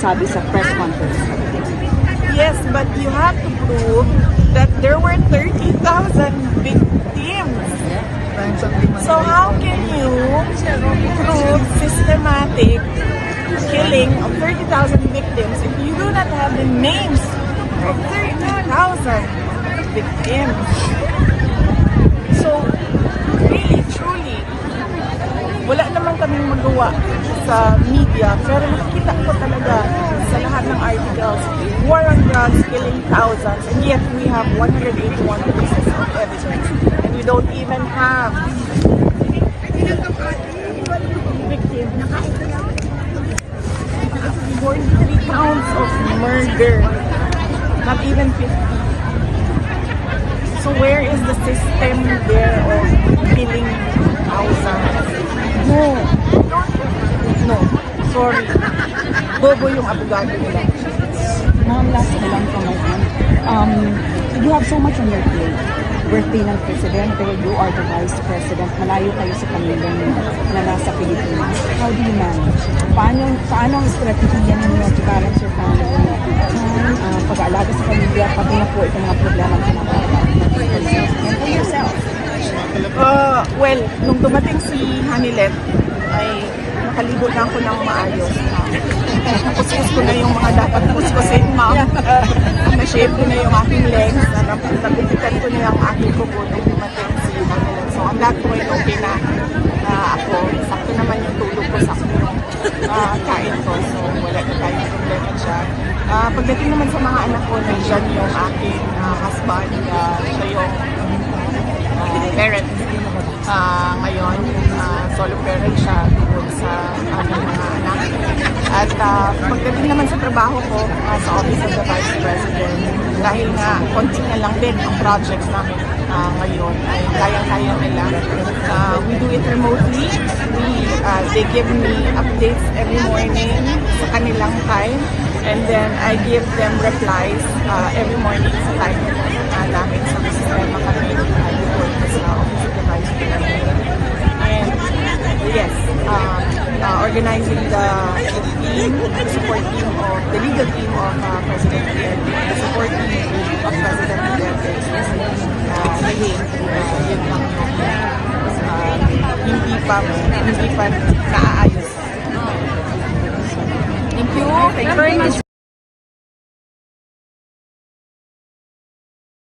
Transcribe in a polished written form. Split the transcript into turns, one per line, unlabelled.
sabi sa press conference.
Yes, but you have to prove that there were 30,000 victims. So how can you prove systematic killing of 30,000 victims if you do not have the names of 30,000 victims? So, really, truly, wala naman kaming magawa sa media, pero nakikita ko talaga sa lahat ng articles, war on drugs, killing thousands, and yet we have 181 pieces of evidence, and we don't even have victims. 43 counts of murder, not even 50. So where is the system there of killing thousands? No, sorry. Bobo yung abogado nila.
Ma'am, last na lang from my end. You have so much on your plate. Birthday ng presidente, you are the vice president, malayo kayo sa pamilya niyo na nasa Pilipinas. How do you manage? Paano ang estrategiya ninyo to balance your family? Pag-aalaga sa pamilya, pati na po itong mga problema ang kinakaroon. And for yourself.
Well, nung dumating si Hanilet, ay nakaligo na ako ng maayos. Nakuskus ko na yung mga dapat kuskusin, ma'am. Na-shape ko na yung aking legs. Nagupitan ko na yung aking kubo nung dumating si Hanilet. So, on that point, okay na ako. Sakto naman yung tulog ko, sakto yung kain ko. So, wala na tayong problema siya. Pagdating naman sa mga anak ko, nandiyan yung aking husband. Siya yung parent. Ngayon, solo parent siya doon sa aming mga anak. At pagdating naman sa trabaho ko sa Office of the Vice President, dahil nga konti na lang din ang projects namin ngayon, ay kaya-kaya nila. We do it remotely. They give me updates every morning sa kanilang time. And then I give them replies every morning sa time namin sa sistema kami work sa Office of the Vice President. And yes, organizing the team, the support team of the legal team of President Duterte, the support team of President Duterte, yun lang hindi pa naaayos. Thank you very much.